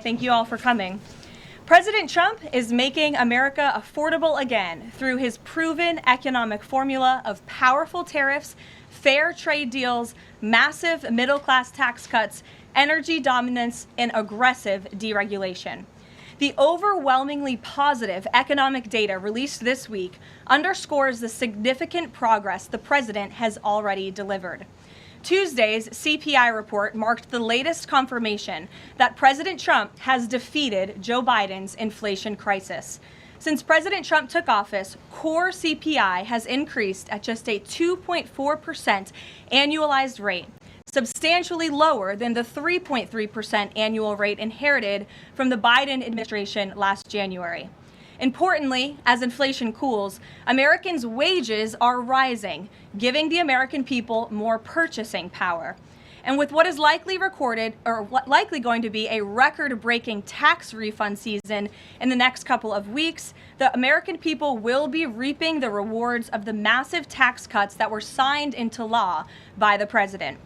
Thank you all for coming. President Trump is making America affordable again through his proven economic formula of powerful tariffs, fair trade deals, massive middle-class tax cuts, energy dominance, and aggressive deregulation. The overwhelmingly positive economic data released this week underscores the significant progress the president has already delivered. Tuesday's CPI report marked the latest confirmation that President Trump has defeated Joe Biden's inflation crisis. Since President Trump took office, core CPI has increased at just a 2.4% annualized rate, substantially lower than the 3.3% annual rate inherited from the Biden administration last January. Importantly, as inflation cools, Americans' wages are rising, giving the American people more purchasing power. And with what is likely going to be a record-breaking tax refund season in the next couple of weeks, the American people will be reaping the rewards of the massive tax cuts that were signed into law by the president.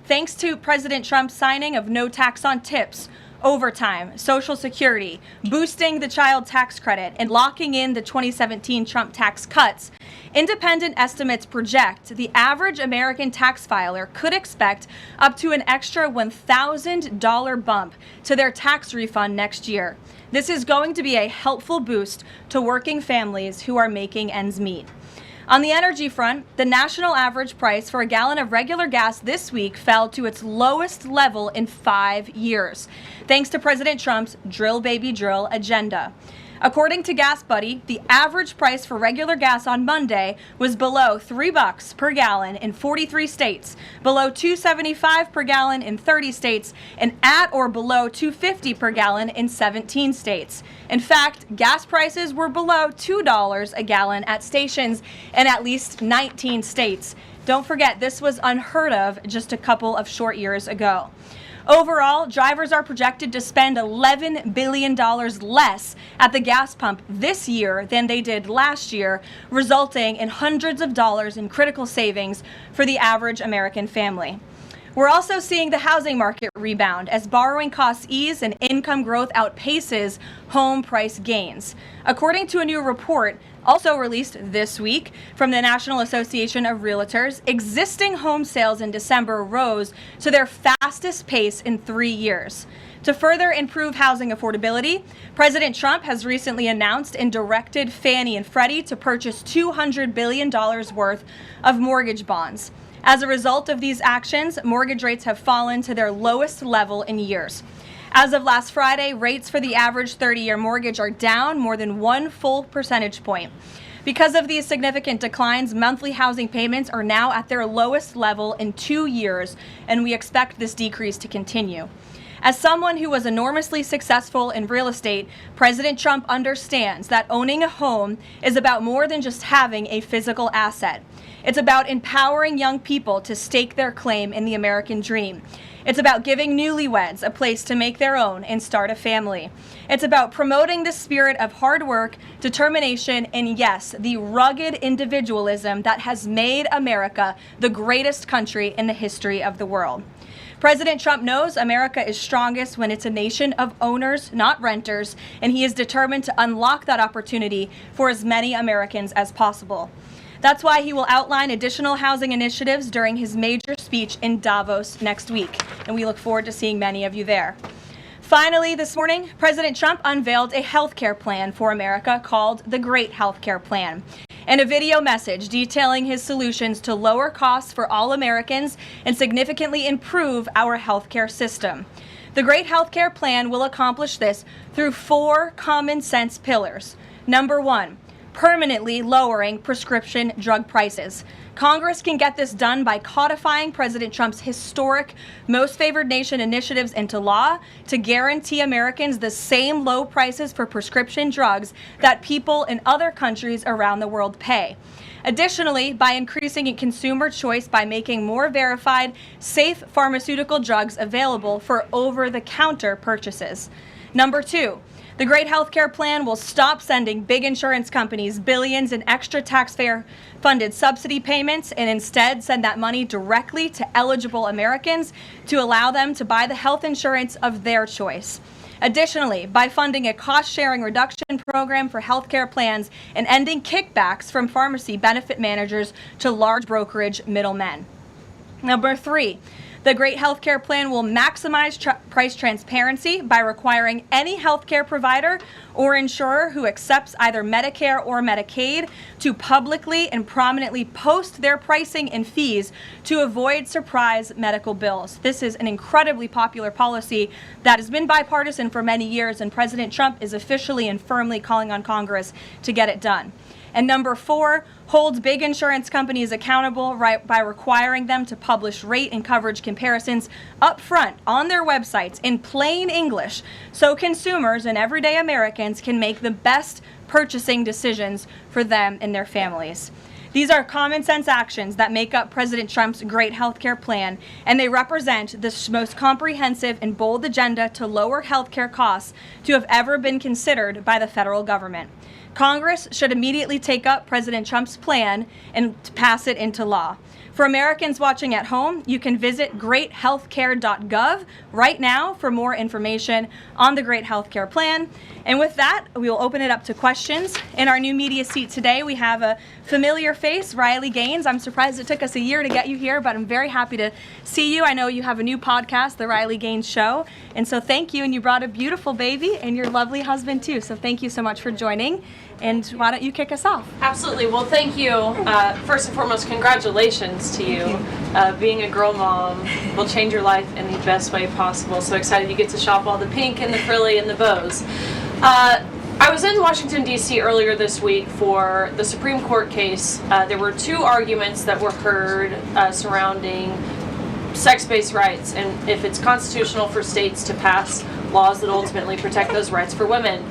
Thanks to President Trump's signing of no tax on tips, overtime, Social Security, boosting the child tax credit, and locking in the 2017 Trump tax cuts, independent estimates project the average American tax filer could expect up to an extra $1,000 bump to their tax refund next year. This is going to be a helpful boost to working families who are making ends meet. On the energy front, the national average price for a gallon of regular gas this week fell to its lowest level in 5 years, thanks to President Trump's drill baby drill agenda. According to Gas Buddy, the average price for regular gas on Monday was below $3 per gallon in 43 states, below $2.75 per gallon in 30 states, and at or below $2.50 per gallon in 17 states. In fact, gas prices were below $2 a gallon at stations in at least 19 states. Don't forget, this was unheard of just a couple of short years ago. Overall, drivers are projected to spend $11 billion less at the gas pump this year than they did last year, resulting in hundreds of dollars in critical savings for the average American family. We're also seeing the housing market rebound as borrowing costs ease and income growth outpaces home price gains. According to a new report also released this week from the National Association of Realtors, existing home sales in December rose to their fastest pace in 3 years. To further improve housing affordability, President Trump has recently announced and directed Fannie and Freddie to purchase $200 billion worth of mortgage bonds. As a result of these actions, mortgage rates have fallen to their lowest level in years. As of last Friday, rates for the average 30-year mortgage are down more than 1 full percentage point. Because of these significant declines, monthly housing payments are now at their lowest level in 2 years, and we expect this decrease to continue. As someone who was enormously successful in real estate, President Trump understands that owning a home is about more than just having a physical asset. It's about empowering young people to stake their claim in the American dream. It's about giving newlyweds a place to make their own and start a family. It's about promoting the spirit of hard work, determination, and yes, the rugged individualism that has made America the greatest country in the history of the world. President Trump knows America is strongest when it's a nation of owners, not renters, and he is determined to unlock that opportunity for as many Americans as possible. That's why he will outline additional housing initiatives during his major speech in Davos next week, and we look forward to seeing many of you there. Finally, this morning, President Trump unveiled a health care plan for America called the Great Health Care Plan, and a video message detailing his solutions to lower costs for all Americans and significantly improve our health care system. The Great Health Care Plan will accomplish this through 4 common sense pillars. Number 1, permanently lowering prescription drug prices. Congress can get this done by codifying President Trump's historic Most Favored Nation initiatives into law to guarantee Americans the same low prices for prescription drugs that people in other countries around the world pay. Additionally, by increasing consumer choice by making more verified, safe pharmaceutical drugs available for over-the-counter purchases. Number 2, the Great Healthcare Plan will stop sending big insurance companies billions in extra taxpayer-funded subsidy payments and instead send that money directly to eligible Americans to allow them to buy the health insurance of their choice. Additionally, by funding a cost-sharing reduction program for healthcare plans and ending kickbacks from pharmacy benefit managers to large brokerage middlemen. Number 3, the Great Healthcare Plan will maximize price transparency by requiring any healthcare provider or insurer who accepts either Medicare or Medicaid to publicly and prominently post their pricing and fees to avoid surprise medical bills. This is an incredibly popular policy that has been bipartisan for many years, and President Trump is officially and firmly calling on Congress to get it done. And number 4, holds big insurance companies accountable by requiring them to publish rate and coverage comparisons up front on their websites in plain English so consumers and everyday Americans can make the best purchasing decisions for them and their families. These are common sense actions that make up President Trump's great healthcare plan, and they represent the most comprehensive and bold agenda to lower healthcare costs to have ever been considered by the federal government. Congress should immediately take up President Trump's plan and pass it into law. For Americans watching at home, you can visit greathealthcare.gov right now for more information on the Great Healthcare Plan. And with that, we will open it up to questions. In our new media seat today, we have a familiar face, Riley Gaines. I'm surprised it took us a year to get you here, but I'm very happy to see you. I know you have a new podcast, The Riley Gaines Show. And so thank you. And you brought a beautiful baby and your lovely husband, too. So thank you so much for joining. And why don't you kick us off? Absolutely. Well, thank you. First and foremost, congratulations to you. Being a girl mom will change your life in the best way possible. So excited you get to shop all the pink and the frilly and the bows. I was in Washington, D.C. earlier this week for the Supreme Court case. There were 2 arguments that were heard surrounding sex-based rights and if it's constitutional for states to pass laws that ultimately protect those rights for women.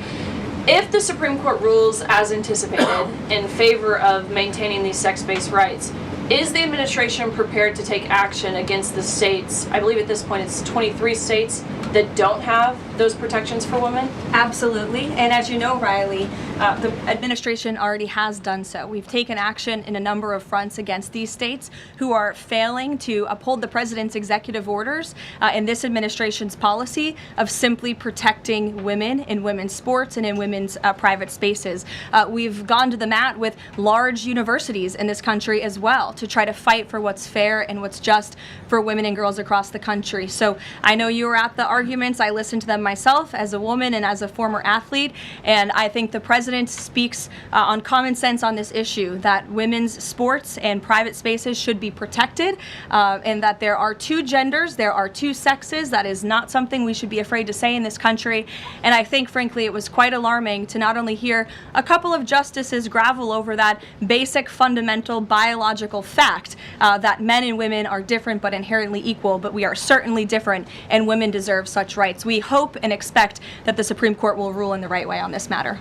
If the Supreme Court rules as anticipated in favor of maintaining these sex-based rights, is the administration prepared to take action against the states? I believe at this point it's 23 states that don't have those protections for women? Absolutely. And as you know, Riley, the administration already has done so. We've taken action in a number of fronts against these states who are failing to uphold the president's executive orders in this administration's policy of simply protecting women in women's sports and in women's private spaces. We've gone to the mat with large universities in this country as well to try to fight for what's fair and what's just for women and girls across the country. So I know you were at the arguments. I listened to them myself as a woman and as a former athlete, and I think the president speaks on common sense on this issue, that women's sports and private spaces should be protected, and that there are 2 genders, there are 2 sexes. That is not something we should be afraid to say in this country. And I think, frankly, it was quite alarming to not only hear a couple of justices gravel over that basic fundamental biological fact that men and women are different but inherently equal, but we are certainly different and women deserve such rights. We hope and expect that the Supreme Court will rule in the right way on this matter.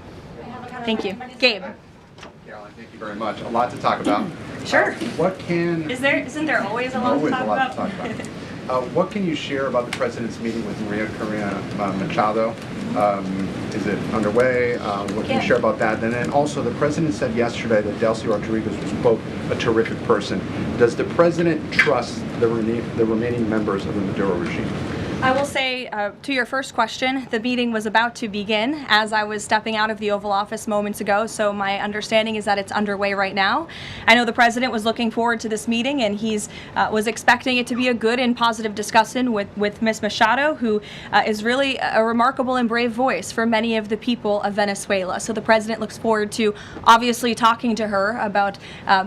Thank you. Gabe. Karoline, thank you very much. A lot to talk about. Sure. Isn't there always a lot to talk about? What can you share about the president's meeting with Maria Corina Machado? Is it underway? What can you share about that? And then also, the president said yesterday that Delcy Rodriguez was, quote, a terrific person. Does the president trust the remaining members of the Maduro regime? I will say, to your first question, the meeting was about to begin as I was stepping out of the Oval Office moments ago, so my understanding is that it's underway right now. I know the president was looking forward to this meeting, and he's was expecting it to be a good and positive discussion with Ms. Machado, who is really a remarkable and brave voice for many of the people of Venezuela. So the president looks forward to obviously talking to her about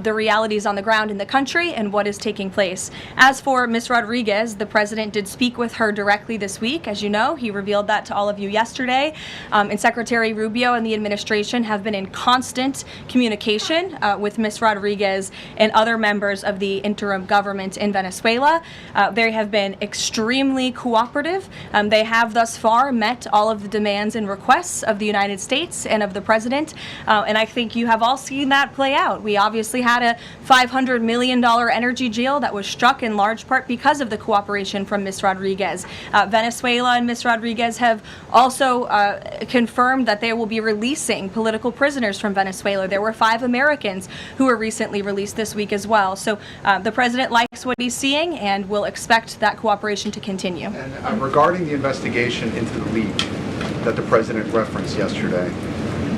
the realities on the ground in the country and what is taking place. As for Ms. Rodriguez, the president did speak with her directly this week. As you know, he revealed that to all of you yesterday. And Secretary Rubio and the administration have been in constant communication with Ms. Rodriguez and other members of the interim government in Venezuela. They have been extremely cooperative. They have thus far met all of the demands and requests of the United States and of the president. And I think you have all seen that play out. We obviously had a $500 million energy deal that was struck in large part because of the cooperation from Ms. Rodriguez. Venezuela and Ms. Rodriguez have also confirmed that they will be releasing political prisoners from Venezuela. There were 5 Americans who were recently released this week as well. So the president likes what he's seeing and will expect that cooperation to continue. And regarding the investigation into the leak, that the president referenced yesterday.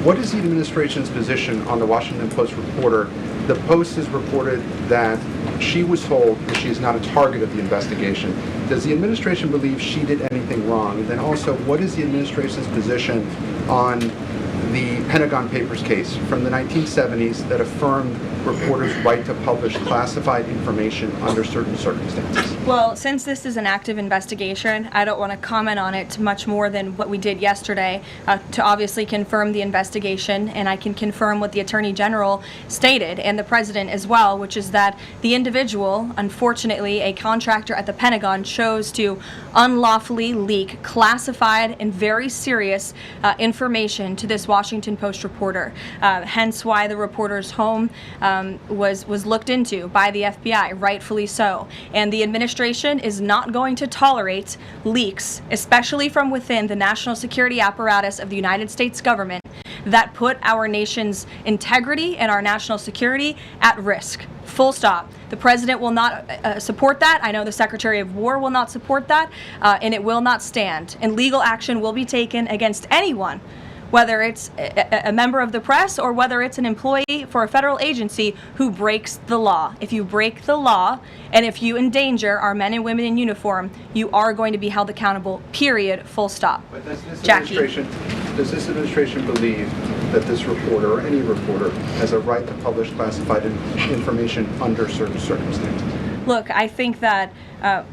What is the administration's position on the Washington Post reporter? The Post has reported that she was told that she is not a target of the investigation. Does the administration believe she did anything wrong? And then also, what is the administration's position on the Pentagon Papers case from the 1970s that affirmed reporters' right to publish classified information under certain circumstances? Well, since this is an active investigation, I don't want to comment on it much more than what we did yesterday to obviously confirm the investigation, and I can confirm what the Attorney General stated and the President as well, which is that the individual, unfortunately a contractor at the Pentagon, chose to unlawfully leak classified and very serious information to this Washington Post reporter, hence why the reporter's home was looked into by the FBI, rightfully so. And the administration is not going to tolerate leaks, especially from within the national security apparatus of the United States government, that put our nation's integrity and our national security at risk. Full stop. The president will not support that. I know the Secretary of War will not support that, and it will not stand. And legal action will be taken against anyone, whether it's a member of the press or whether it's an employee for a federal agency who breaks the law. If you break the law and if you endanger our men and women in uniform, you are going to be held accountable, period, full stop. But Jackie. Does this administration believe that this reporter or any reporter has a right to publish classified information under certain circumstances? Look, I think that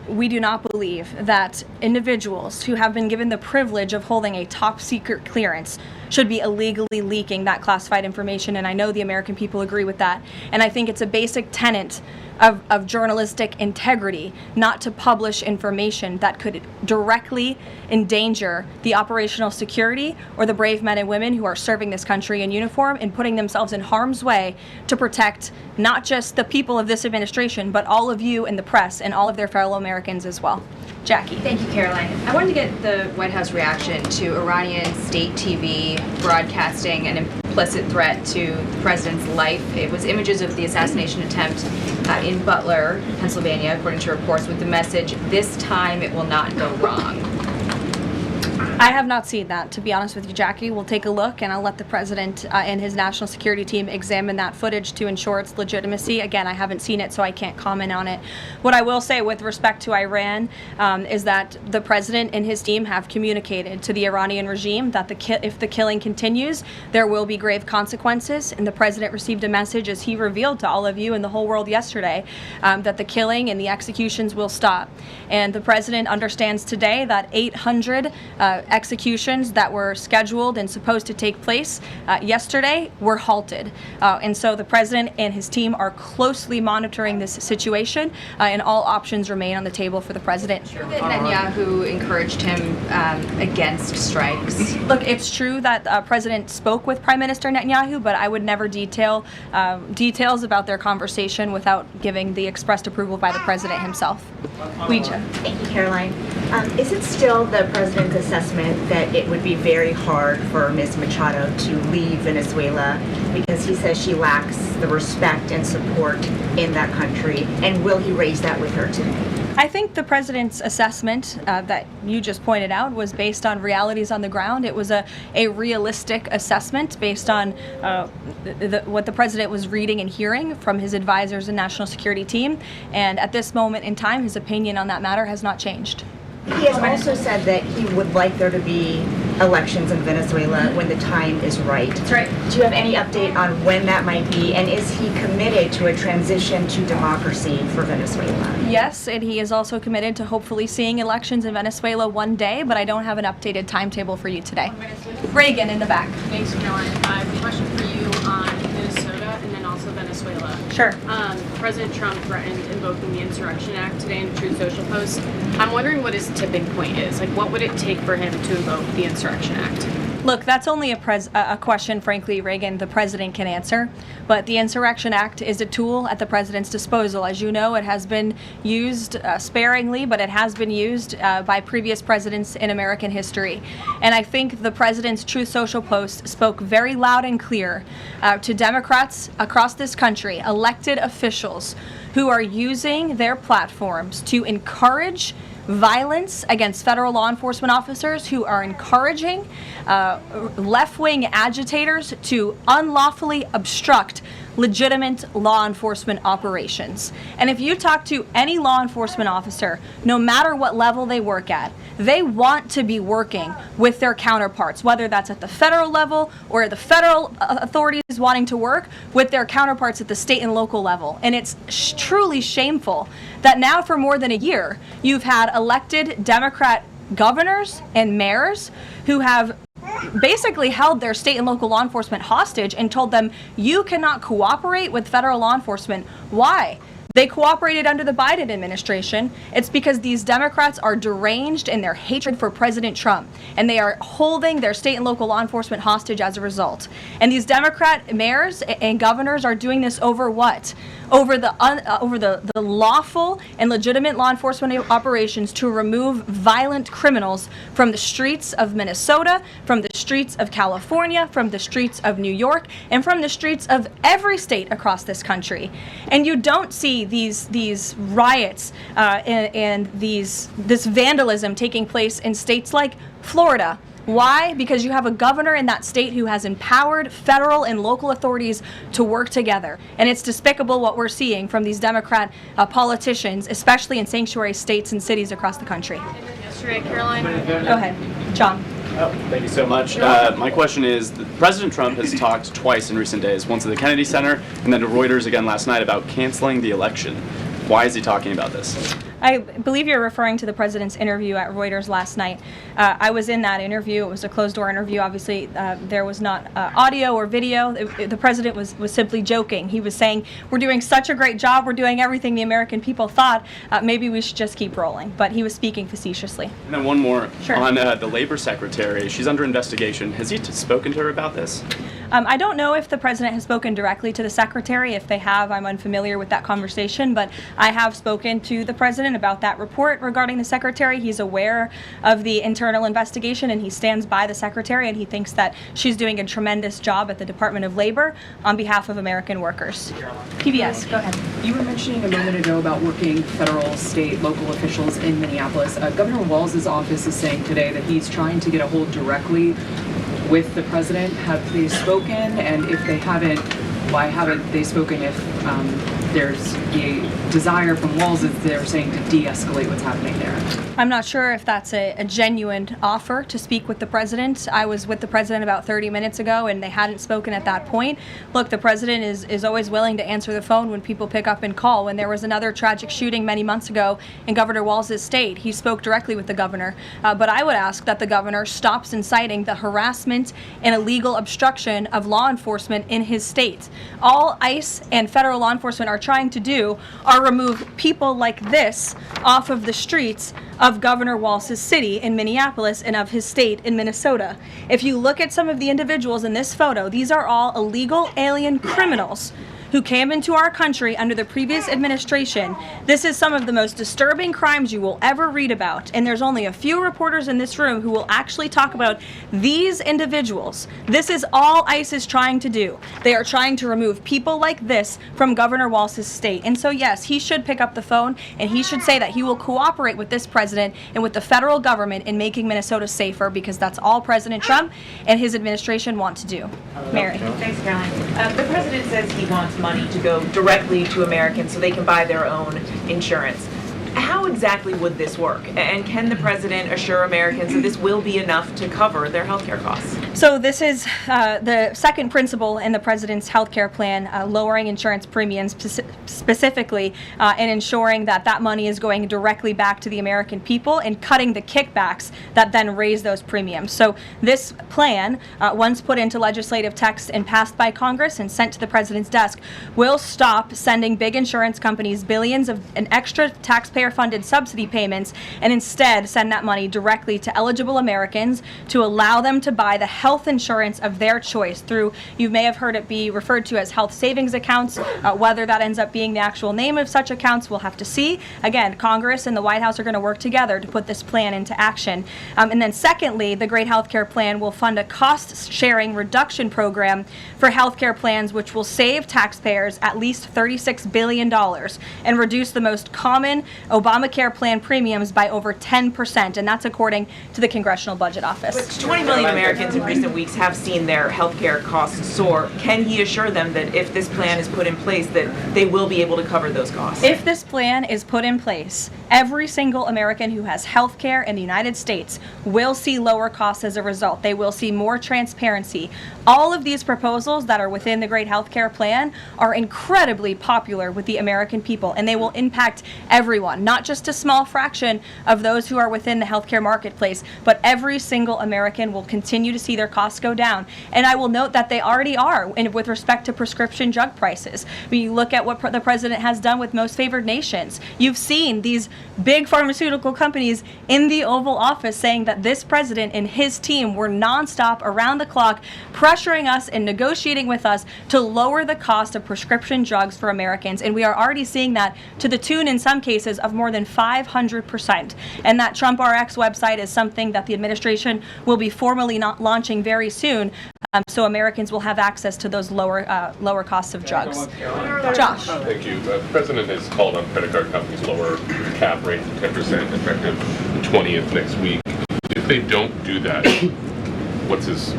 we do not believe that individuals who have been given the privilege of holding a top secret clearance should be illegally leaking that classified information, and I know the American people agree with that. And I think it's a basic tenet of journalistic integrity not to publish information that could directly endanger the operational security or the brave men and women who are serving this country in uniform and putting themselves in harm's way to protect not just the people of this administration, but all of you in the press and all of their fellow Americans as well. Jackie. Thank you, Karoline. I wanted to get the White House reaction to Iranian state TV broadcasting an implicit threat to the president's life. It was images of the assassination attempt in Butler, Pennsylvania, according to reports, with the message, "This time it will not go wrong." I have not seen that, to be honest with you, Jackie. We'll take a look, and I'll let the president and his national security team examine that footage to ensure its legitimacy. Again, I haven't seen it, so I can't comment on it. What I will say with respect to Iran is that the president and his team have communicated to the Iranian regime that if the killing continues, there will be grave consequences. And the president received a message, as he revealed to all of you and the whole world yesterday, that the killing and the executions will stop. And the president understands today that 800 executions that were scheduled and supposed to take place yesterday were halted. And so the president and his team are closely monitoring this situation, and all options remain on the table for the president. That Netanyahu encouraged him against strikes. Look, it's true that the president spoke with Prime Minister Netanyahu, but I would never details about their conversation without giving the expressed approval by the president himself. Ouija. Thank you, Caroline. Is it still the president's assessment that it would be very hard for Ms. Machado to leave Venezuela because he says she lacks the respect and support in that country? And will he raise that with her today? I think the president's assessment that you just pointed out was based on realities on the ground. It was a realistic assessment based on what the president was reading and hearing from his advisors and national security team. And at this moment in time, his opinion on that matter has not changed. He has also said that he would like there to be elections in Venezuela when the time is right. That's right. Do you have any update on when that might be, and is he committed to a transition to democracy for Venezuela? Yes, and he is also committed to hopefully seeing elections in Venezuela one day, but I don't have an updated timetable for you today. Reagan in the back. Thanks, Caroline. I have a question for you on Minnesota and then also Venezuela. Sure. President Trump threatened invoking the Insurrection Act today in a Truth Social post. I'm wondering what his tipping point is. Like, what would it take for him to invoke the Insurrection Act? Look, that's only a question, frankly, Reagan, the president can answer. But the Insurrection Act is a tool at the president's disposal. As you know, it has been used sparingly, but it has been used by previous presidents in American history. And I think the president's Truth Social post spoke very loud and clear to Democrats across this country, elected officials who are using their platforms to encourage violence against federal law enforcement officers who are encouraging left-wing agitators to unlawfully obstruct legitimate law enforcement operations. And if you talk to any law enforcement officer, no matter what level they work at, they want to be working with their counterparts, whether that's at the federal level or the federal authorities wanting to work with their counterparts at the state and local level. And it's truly shameful that now for more than a year, you've had elected Democrat governors and mayors who have basically held their state and local law enforcement hostage and told them, you cannot cooperate with federal law enforcement. Why? They cooperated under the Biden administration. It's because these Democrats are deranged in their hatred for President Trump, and they are holding their state and local law enforcement hostage as a result. And these Democrat mayors and governors are doing this over what? Over the lawful and legitimate law enforcement operations to remove violent criminals from the streets of Minnesota, from the streets of California, from the streets of New York, and from the streets of every state across this country. And you don't see these riots and this vandalism taking place in states like Florida. Why? Because you have a governor in that state who has empowered federal and local authorities to work together. And it's despicable what we're seeing from these Democrat politicians, especially in sanctuary states and cities across the country. Yesterday, Caroline. Go ahead, John. Oh, thank you so much. My question is, President Trump has talked twice in recent days, once at the Kennedy Center and then to Reuters again last night about canceling the election. Why is he talking about this? I believe you're referring to the president's interview at Reuters last night. I was in that interview. It was a closed-door interview. Obviously, there was not audio or video. The president was simply joking. He was saying, we're doing such a great job. We're doing everything the American people thought. Maybe we should just keep rolling. But he was speaking facetiously. And then one more. Sure. On the labor secretary. She's under investigation. Has he spoken to her about this? I don't know if the president has spoken directly to the secretary. If they have, I'm unfamiliar with that conversation, but I have spoken to the president about that report regarding the secretary. He's aware of the internal investigation and he stands by the secretary, and he thinks that she's doing a tremendous job at the Department of Labor on behalf of American workers. PBS, go ahead. You were mentioning a moment ago about working federal, state, local officials in Minneapolis. Governor Walz's office is saying today that he's trying to get a hold directly with the president. Have they spoken? And if they haven't, why haven't they spoken? If there's the desire from Walz, as they're saying, to de-escalate what's happening there. I'm not sure if that's a genuine offer to speak with the president. I was with the president about 30 minutes ago, and they hadn't spoken at that point. Look, the president is always willing to answer the phone when people pick up and call. When there was another tragic shooting many months ago in Governor Walz's state, he spoke directly with the governor. But I would ask that the governor stops inciting the harassment and illegal obstruction of law enforcement in his state. All ICE and federal law enforcement are trying to do are remove people like this off of the streets of Governor Walz's city in Minneapolis and of his state in Minnesota. If you look at some of the individuals in this photo, these are all illegal alien criminals who came into our country under the previous administration. This is some of the most disturbing crimes you will ever read about, and there's only a few reporters in this room who will actually talk about these individuals. This is all ICE is trying to do. They are trying to remove people like this from Governor Walz's state. And so yes, he should pick up the phone and he should say that he will cooperate with this president and with the federal government in making Minnesota safer, because that's all President Trump and his administration want to do. Mary. Thanks, Caroline. The president says he wants money to go directly to Americans so they can buy their own insurance. How exactly would this work? And can the president assure Americans that this will be enough to cover their health care costs? So this is the second principle in the president's health care plan, lowering insurance premiums specifically and ensuring that that money is going directly back to the American people and cutting the kickbacks that then raise those premiums. So this plan, once put into legislative text and passed by Congress and sent to the president's desk, will stop sending big insurance companies billions of an extra taxpayer-funded subsidy payments and instead send that money directly to eligible Americans to allow them to buy the health insurance of their choice through, you may have heard it be referred to as health savings accounts. Whether that ends up being the actual name of such accounts, we'll have to see. Again, Congress and the White House are going to work together to put this plan into action. And then secondly, the Great Healthcare Plan will fund a cost-sharing reduction program for healthcare plans, which will save taxpayers at least $36 billion and reduce the most common Obamacare plan premiums by over 10%, and that's according to the Congressional Budget Office. 20 million Americans in recent weeks have seen their healthcare costs soar. Can he assure them that if this plan is put in place, that they will be able to cover those costs? If this plan is put in place, every single American who has health care in the United States will see lower costs as a result. They will see more transparency. All of these proposals that are within the Great Healthcare Plan are incredibly popular with the American people, and they will impact everyone, not just a small fraction of those who are within the healthcare marketplace, but every single American will continue to see their costs go down. And I will note that they already are with respect to prescription drug prices. When you look at what the president has done with most favored nations, you've seen these big pharmaceutical companies in the Oval Office saying that this president and his team were nonstop, around the clock, pressuring us and negotiating with us to lower the cost of prescription drugs for Americans. And we are already seeing that to the tune, in some cases, of more than 500%. And that Trump RX website is something that the administration will be formally launching very soon, so Americans will have access to those lower costs of drugs. Josh. Thank you. The president has called on credit card companies to lower the cap rate to 10% effective the 20th next week. If they don't do that, what's his...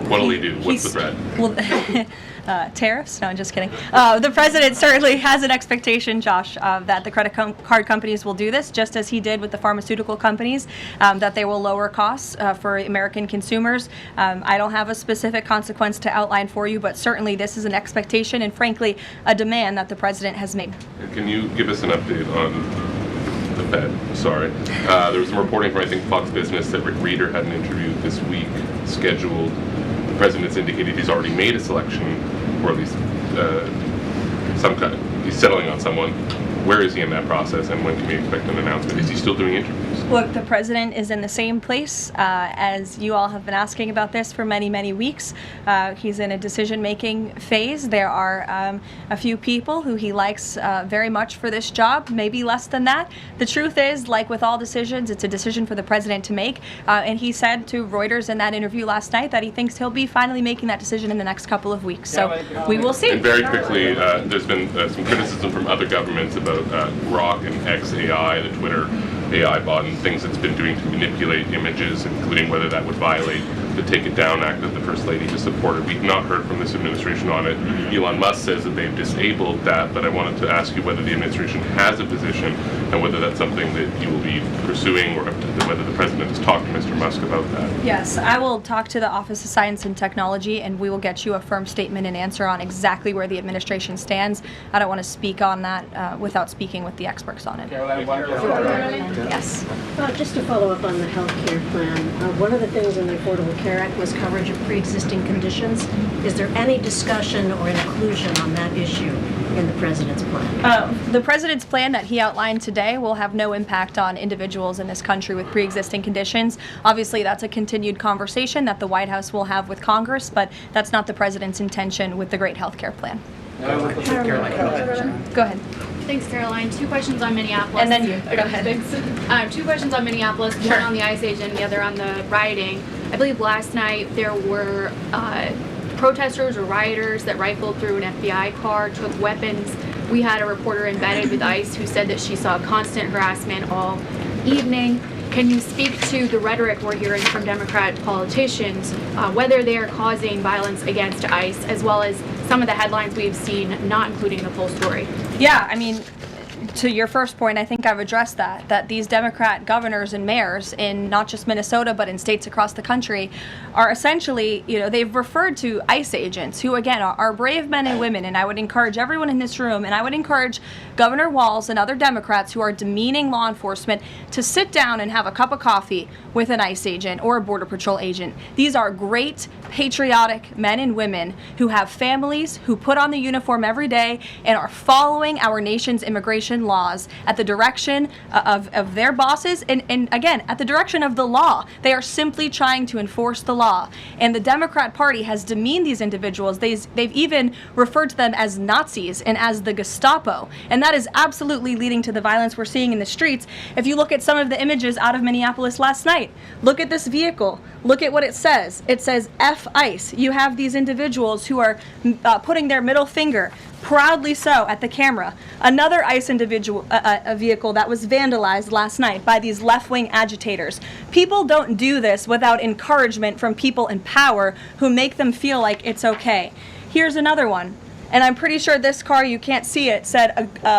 what'll he do? What's the threat? Well, tariffs? No, I'm just kidding. The president certainly has an expectation, Josh, that the credit card companies will do this, just as he did with the pharmaceutical companies, that they will lower costs for American consumers. I don't have a specific consequence to outline for you, but certainly this is an expectation and, frankly, a demand that the president has made. And can you give us an update on the Fed? Sorry. There was some reporting from, I think, Fox Business that Rick Reeder had an interview this week scheduled. The president's indicated he's already made a selection, or at least he's settling on someone. Where is he in that process, and when can we expect an announcement? Is he still doing interviews? Look, the president is in the same place as you all have been asking about this for many, many weeks. He's in a decision-making phase. There are a few people who he likes very much for this job, maybe less than that. The truth is, like with all decisions, it's a decision for the president to make. And he said to Reuters in that interview last night that he thinks he'll be finally making that decision in the next couple of weeks. So we will see. And very quickly, there's been some criticism from other governments about Grok and XAI, the Twitter AI bot, and things it's been doing to manipulate images, including whether that would violate the Take It Down Act that the First Lady has supported. We've not heard from this administration on it. Elon Musk says that they've disabled that, but I wanted to ask you whether the administration has a position and whether that's something that you will be pursuing, or whether the president has talked to Mr. Musk about that. Yes, I will talk to the Office of Science and Technology, and we will get you a firm statement and answer on exactly where the administration stands. I don't want to speak on that without speaking with the experts on it. Yes. Just to follow up on the health care plan, one of the things in the Affordable Care Act was coverage of pre-existing conditions. Is there any discussion or inclusion on that issue in the president's plan? The president's plan that he outlined today will have no impact on individuals in this country with pre-existing conditions. Obviously, that's a continued conversation that the White House will have with Congress, but that's not the president's intention with the Great Health Care Plan. Go ahead. Thanks, Caroline. Two questions on Minneapolis. And then you. Go ahead. Thanks. Two questions on Minneapolis, one on the ICE agent, the other on the rioting. I believe last night there were protesters or rioters that rifled through an FBI car, took weapons. We had a reporter embedded with ICE who said that she saw constant harassment all evening. Can you speak to the rhetoric we're hearing from Democrat politicians, whether they are causing violence against ICE, as well as some of the headlines we've seen, not including the full story? Yeah, I mean, to your first point, I think I've addressed that these Democrat governors and mayors in not just Minnesota, but in states across the country are essentially, they've referred to ICE agents who, again, are brave men and women. And I would encourage everyone in this room, and I would encourage Governor Walz and other Democrats who are demeaning law enforcement to sit down and have a cup of coffee with an ICE agent or a Border Patrol agent. These are great, patriotic men and women who have families, who put on the uniform every day and are following our nation's immigration laws at the direction of their bosses and again, at the direction of the law. They are simply trying to enforce the law. And the Democrat Party has demeaned these individuals. They've even referred to them as Nazis and as the Gestapo. And that is absolutely leading to the violence we're seeing in the streets. If you look at some of the images out of Minneapolis last night, look at this vehicle. Look at what it says. It says F ICE. You have these individuals who are putting their middle finger, proudly so at the camera. Another ICE individual, a vehicle that was vandalized last night by these left-wing agitators. People don't do this without encouragement from people in power who make them feel like it's okay. Here's another one. And I'm pretty sure this car, you can't see it, said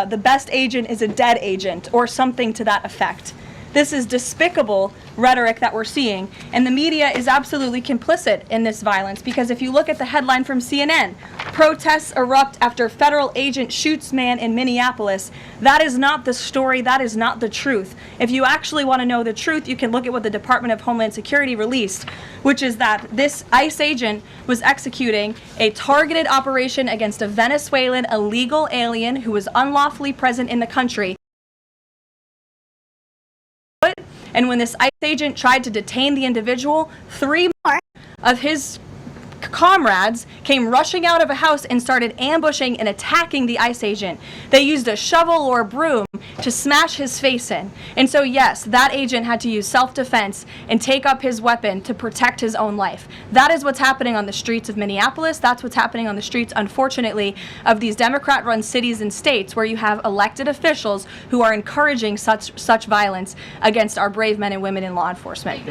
the best agent is a dead agent, or something to that effect. This is despicable rhetoric that we're seeing, and the media is absolutely complicit in this violence, because if you look at the headline from CNN, protests erupt after federal agent shoots man in Minneapolis, that is not the story, that is not the truth. If you actually want to know the truth, you can look at what the Department of Homeland Security released, which is that this ICE agent was executing a targeted operation against a Venezuelan illegal alien who was unlawfully present in the country. And when this ICE agent tried to detain the individual, 3 more of his comrades came rushing out of a house and started ambushing and attacking the ICE agent. They used a shovel or a broom to smash his face in. And so yes, that agent had to use self-defense and take up his weapon to protect his own life. That is what's happening on the streets of Minneapolis. That's what's happening on the streets, unfortunately, of these Democrat-run cities and states where you have elected officials who are encouraging such violence against our brave men and women in law enforcement.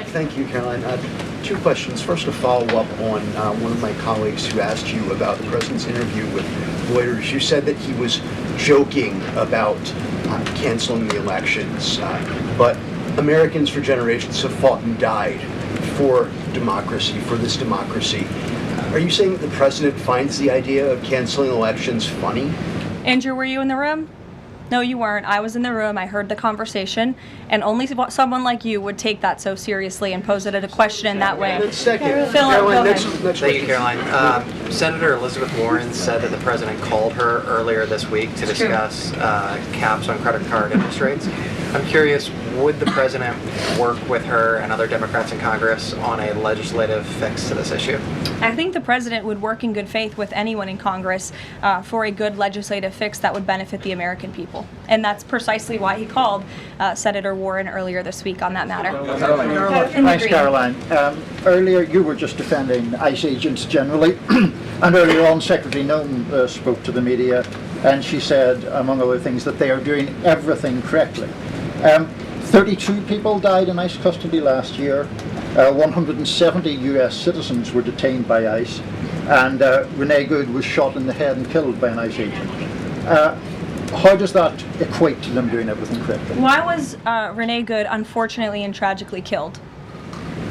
Thank you, Caroline. 2 questions. First, a follow-up on one of my colleagues who asked you about the president's interview with Reuters. You said that he was joking about canceling the elections, but Americans for generations have fought and died for democracy, for this democracy. Are you saying that the president finds the idea of canceling elections funny? Andrew, were you in the room? No, you weren't. I was in the room. I heard the conversation, and only someone like you would take that so seriously and pose it as a question in that way. Second, Caroline, Thank you, Caroline. Senator Elizabeth Warren said that the president called her earlier this week to discuss caps on credit card interest rates. I'm curious, would the president work with her and other Democrats in Congress on a legislative fix to this issue? I think the president would work in good faith with anyone in Congress for a good legislative fix that would benefit the American people. And that's precisely why he called Senator Warren earlier this week on that matter. Thanks, Caroline. Earlier, you were just defending ICE agents generally, and earlier on, Secretary Noem spoke to the media, and she said, among other things, that they are doing everything correctly. 32 people died in ICE custody last year. 170 U.S. citizens were detained by ICE, and Renee Good was shot in the head and killed by an ICE agent. How does that equate to them doing everything correctly? Why was Renee Good unfortunately and tragically killed?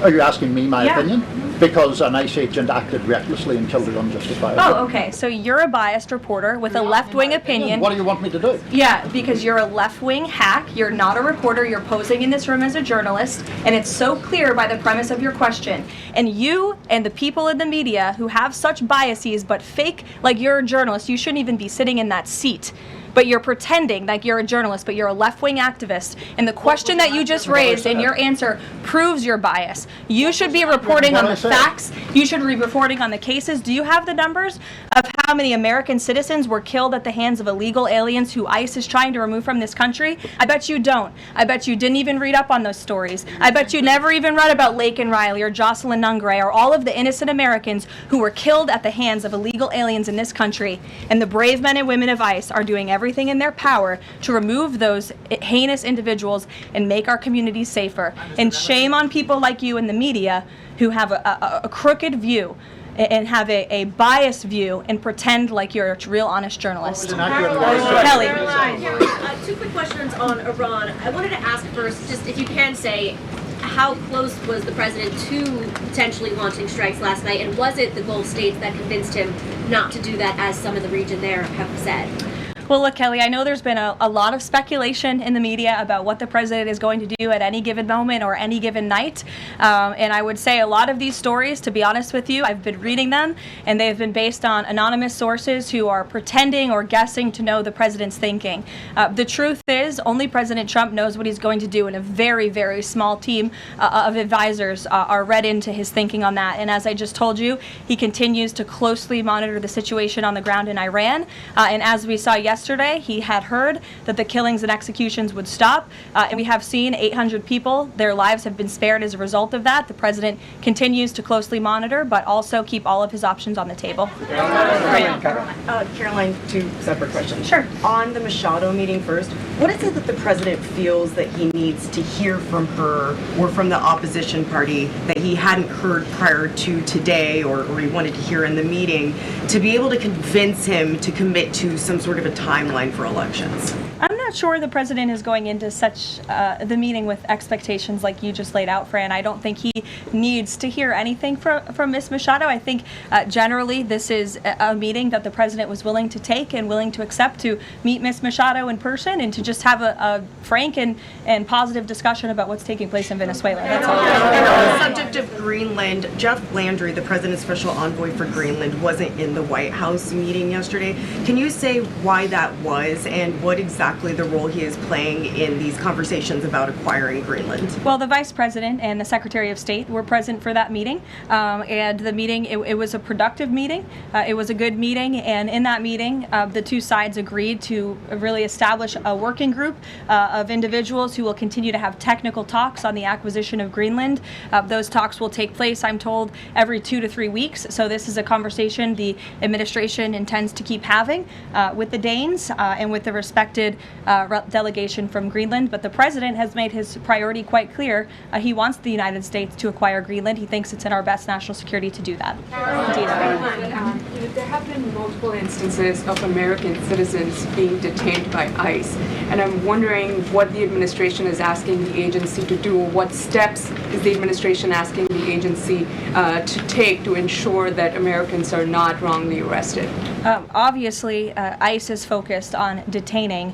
Are you asking me my opinion? Because an ICE agent acted recklessly and killed her unjustifiably. Oh, okay. So you're a biased reporter with a left-wing opinion. What do you want me to do? Yeah, because you're a left-wing hack. You're not a reporter. You're posing in this room as a journalist, and it's so clear by the premise of your question. And you and the people in the media who have such biases but fake like you're a journalist, you shouldn't even be sitting in that seat. But you're pretending like you're a journalist, but you're a left-wing activist. And the question that you just raised and your answer proves your bias. You should be reporting on the facts. You should be reporting on the cases. Do you have the numbers of how many American citizens were killed at the hands of illegal aliens who ICE is trying to remove from this country? I bet you don't. I bet you didn't even read up on those stories. I bet you never even read about Laken Riley or Jocelyn Nungray or all of the innocent Americans who were killed at the hands of illegal aliens in this country. And the brave men and women of ICE are doing everything in their power to remove those heinous individuals and make our communities safer. And shame on people like you in the media who have a crooked view and have a biased view and pretend like you're a real honest journalist. Kelly. Caroline, 2 quick questions on Iran. I wanted to ask first, just if you can say, how close was the president to potentially launching strikes last night, and was it the Gulf states that convinced him not to do that, as some of the region there have said? Well, look, Kelly, I know there's been a lot of speculation in the media about what the president is going to do at any given moment or any given night. And I would say a lot of these stories, to be honest with you, I've been reading them, and they've been based on anonymous sources who are pretending or guessing to know the president's thinking. The truth is, only President Trump knows what he's going to do, and a very, very small team of advisors are read into his thinking on that. And as I just told you, he continues to closely monitor the situation on the ground in Iran. And as we saw yesterday, yesterday he had heard that the killings and executions would stop. And we have seen 800 people, their lives have been spared as a result of that. The president continues to closely monitor, but also keep all of his options on the table. Caroline, two separate questions. Sure. On the Machado meeting first, what is it that the president feels that he needs to hear from her or from the opposition party that he hadn't heard prior to today or he wanted to hear in the meeting to be able to convince him to commit to some sort of a timeline for elections? I'm not sure the president is going into such the meeting with expectations like you just laid out, Fran. I don't think he needs to hear anything from Ms. Machado. I think generally this is a meeting that the president was willing to take and willing to accept to meet Ms. Machado in person and to just have a frank and positive discussion about what's taking place in Venezuela. That's all. And on the subject of Greenland, Jeff Landry, the president's special envoy for Greenland, wasn't in the White House meeting yesterday. Can you say why that was and what exactly the role he is playing in these conversations about acquiring Greenland? Well, the Vice President and the Secretary of State were present for that meeting, and the meeting, it was a productive meeting. It was a good meeting, and in that meeting, the two sides agreed to really establish a working group of individuals who will continue to have technical talks on the acquisition of Greenland. Those talks will take place, I'm told, every 2 to 3 weeks, so this is a conversation the administration intends to keep having with the Danes and with the respected delegation from Greenland, but the president has made his priority quite clear. He wants the United States to acquire Greenland. He thinks it's in our best national security to do that. There have been multiple instances of American citizens being detained by ICE, and I'm wondering what the administration is asking the agency to do, or what steps is the administration asking the agency to take to ensure that Americans are not wrongly arrested? Obviously, ICE is focused on detaining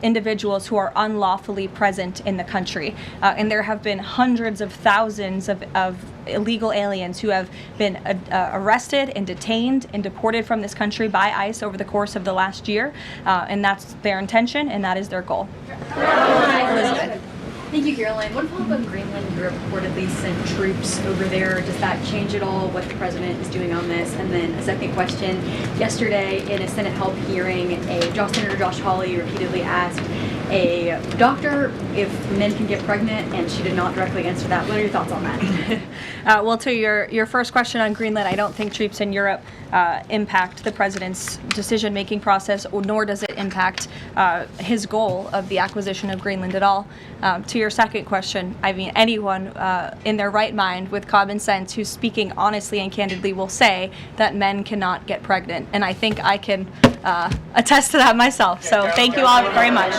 individuals who are unlawfully present in the country. And there have been hundreds of thousands of illegal aliens who have been arrested and detained and deported from this country by ICE over the course of the last year. And that's their intention, and that is their goal. Elizabeth. Thank you, Caroline. One follow-up on Greenland. Europe reportedly sent troops over there. Does that change at all what the president is doing on this? And then a second question. Yesterday, in a Senate help hearing, Senator Josh Hawley repeatedly asked a doctor if men can get pregnant, and she did not directly answer that. What are your thoughts on that? Well, to your first question on Greenland, I don't think troops in Europe impact the president's decision-making process, nor does it impact his goal of the acquisition of Greenland at all. To your second question, I mean, anyone in their right mind with common sense who's speaking honestly and candidly will say that men cannot get pregnant, and I think I can attest to that myself. So thank you all very much.